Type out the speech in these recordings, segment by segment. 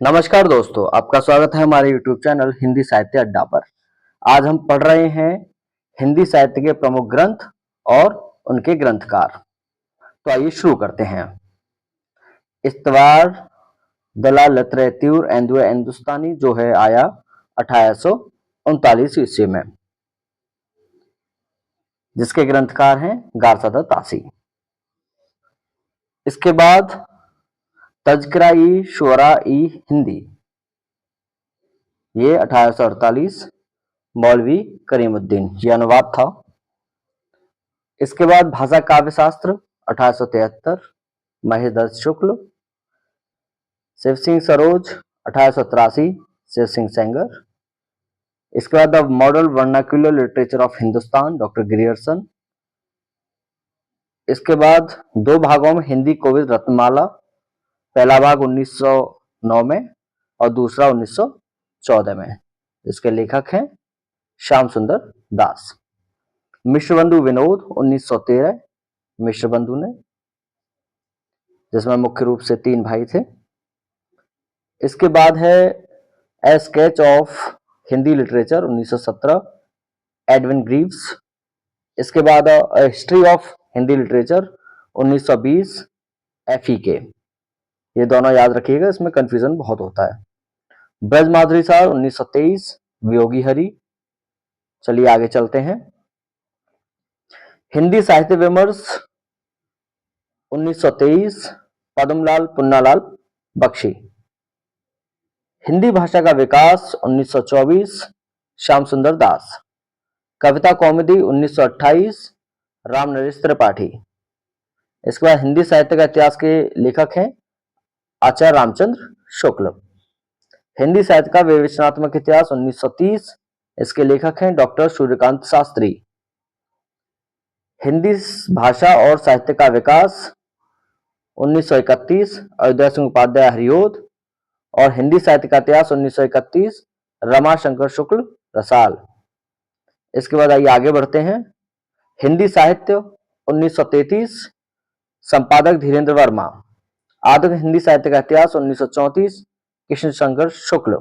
नमस्कार दोस्तों, आपका स्वागत है हमारे YouTube चैनल हिंदी साहित्य अड्डा पर। आज हम पढ़ रहे हैं हिंदी साहित्य के प्रमुख ग्रंथ और उनके ग्रंथकार। तो आइए शुरू करते हैं। इस्तवार दलाल लिटरेचर एंड हिंदुस्तानी जो है आया 1839 ईस्वी में, जिसके ग्रंथकार हैं गारसादा तासी। इसके बाद तज़किरा-ई शुअरा-ई हिंदी, ये 1848 मौलवी करीमुद्दीन, ये अनुवाद था। इसके बाद भाषा काव्य शास्त्र 1873 महेश शुक्ल। शिव सिंह सरोज 1883 शिव सिंह सेंगर। इसके बाद the model vernacular literature of Hindustan doctor Grierson. इसके बाद दो भागों में हिंदी कोविद रत्नमाला, पहला भाग 1909 में और दूसरा 1914 में। इसके लेखक हैं श्याम सुंदर दास। मिश्र बंधु विनोद 1913 मिश्र बंधु ने, जिसमें मुख्य रूप से 3 भाई थे। इसके बाद है ए sketch of Hindi literature 1917 Edwin Greaves. इसके बाद history of Hindi literature 1920 FEK। ये दोनों याद रखिएगा, इसमें कंफ्यूजन बहुत होता है। ब्रज माधुरी सार 1923 वियोगी हरि। चलिए आगे चलते हैं। हिंदी साहित्य विमर्श 1923 पद्मलाल पुन्नालाल बख्शी। हिंदी भाषा का विकास 1924 श्याम सुंदर दास। कविता कौमुदी 1928 राम नरेश त्रिपाठी। इसके बाद हिंदी साहित्य का इतिहास के लेखक हैं आचार्य रामचंद्र शुक्ल। हिंदी साहित्य का विवेचनात्मक इतिहास 1930, इसके लेखक हैं डॉक्टर सूर्यकांत शास्त्री। हिंदी भाषा और साहित्य का विकास 1931 अयोध्या सिंह उपाध्याय हरिओद। और हिंदी साहित्य का इतिहास 1931 रमाशंकर शुक्ल रसाल। इसके बाद आइए आगे बढ़ते हैं। हिंदी साहित्य 1933 संपादक धीरेन्द्र वर्मा। आधुनिक हिंदी साहित्य का इतिहास 1934 कृष्ण शंकर शुक्ल।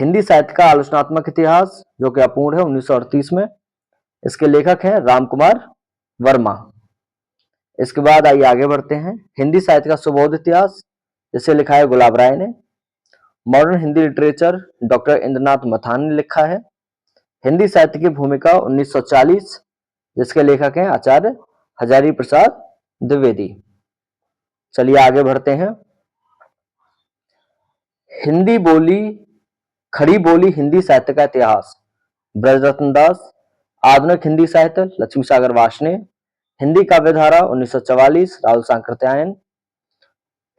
हिंदी साहित्य का आलोचनात्मक इतिहास जो कि अपूर्ण है 1938 में, इसके लेखक हैं राम कुमार वर्मा। इसके बाद आइए आगे बढ़ते हैं। हिंदी साहित्य का सुबोध इतिहास, जिसे लिखा है गुलाब राय ने। Modern Hindi literature doctor Indranath Mathan ने लिखा है। हिंदी साहित्य की भूमिका 1940, जिसके लेखक हैं आचार्य हजारी प्रसाद द्विवेदी। चलिए आगे बढ़ते हैं। हिंदी बोली खड़ी बोली हिंदी साहित्य का इतिहास ब्रजरत्न दास। आधुनिक हिंदी साहित्य लक्ष्मी सागर वार्ष्णेय। हिंदी काव्यधारा 1944 राहुल सांकृत्यायन।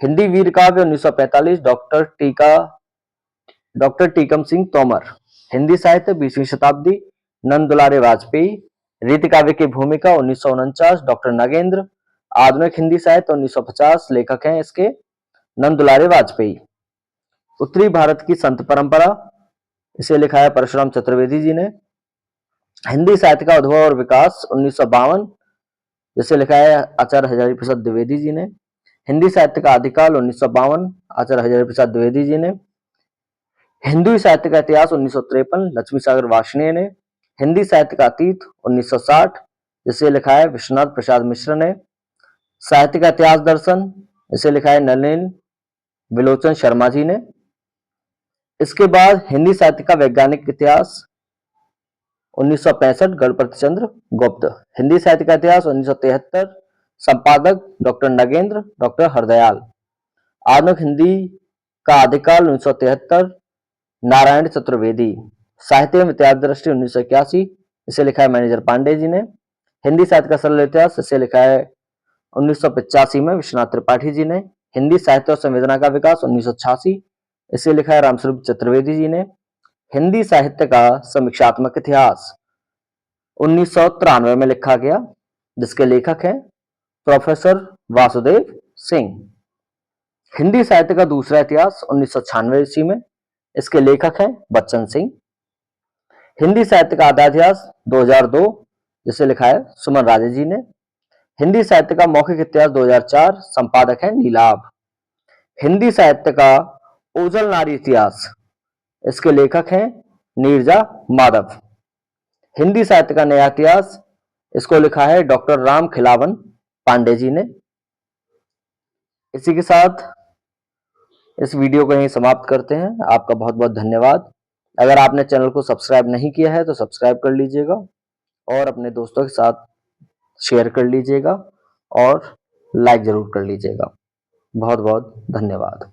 हिंदी वीर काव्य 1945 डॉक्टर टीकम सिंह तोमर। हिंदी साहित्य 20वीं शताब्दी नंद दुलारे वाजपेयी। रीति काव्य की भूमिका 1949 डॉक्टर नगेंद्र। आधुनिक हिंदी साहित्य 1950, लेखक हैं इसके नंद दुलारे वाजपेयी। उत्तरी भारत की संत परंपरा, इसे लिखा है परशुराम चतुर्वेदी जी ने। हिंदी साहित्य का उद्भव और विकास 1952, जिसे लिखा है आचार्य हजारी प्रसाद द्विवेदी जी ने। हिंदी साहित्य का आदिकाल 1952 आचार्य हजारी प्रसाद द्विवेदी जी ने। हिंदी साहित्य का इतिहास 1953 लक्ष्मी सागर वार्ष्णेय ने। हिंदी साहित्य का अतीत 1960, जिसे लिखा है विश्वनाथ प्रसाद मिश्र ने। साहित्य का इतिहास दर्शन, इसे लिखा है नलिन विलोचन शर्मा जी ने। इसके बाद हिंदी साहित्य का वैज्ञानिक इतिहास 1965 गणपति चंद्र गुप्त। हिंदी साहित्य का इतिहास 1973 संपादक डॉक्टर नगेंद्र डॉक्टर हरदयाल। आधुनिक हिंदी का आदिकाल 1973 नारायण चतुर्वेदी। साहित्य एवं इतिहास दृष्टि 1981, इसे लिखा है मैनेजर पांडे जी ने। हिंदी साहित्य का सरल इतिहास, इसे लिखा है 1985 में विश्वनाथ त्रिपाठी जी ने। हिंदी साहित्य और संवेदना का विकास 1986, इसे लिखा है रामस्वरूप चतुर्वेदी जी ने। हिंदी साहित्य का समीक्षात्मक इतिहास 1993 में लिखा गया, जिसके लेखक हैं प्रोफेसर वासुदेव सिंह। हिंदी साहित्य का दूसरा इतिहास 1996 ईस्वी में, इसके लेखक हैं बच्चन सिंह। हिंदी साहित्य का आधा इतिहास 2002, जिसे लिखा है सुमन राजे जी ने। हिंदी साहित्य का मौखिक इतिहास 2004, संपादक है नीलाभ। हिंदी साहित्य का ओझल नारी इतिहास, इसके लेखक हैं नीरजा माधव। हिंदी साहित्य का नया इतिहास, इसको लिखा है डॉक्टर राम खिलावन पांडे जी ने। इसी के साथ इस वीडियो को यहीं समाप्त करते हैं। आपका बहुत बहुत धन्यवाद। अगर आपने चैनल को सब्सक्राइब नहीं किया है तो सब्सक्राइब कर लीजिएगा और अपने दोस्तों के साथ शेयर कर लीजिएगा और लाइक जरूर कर लीजिएगा। बहुत बहुत धन्यवाद।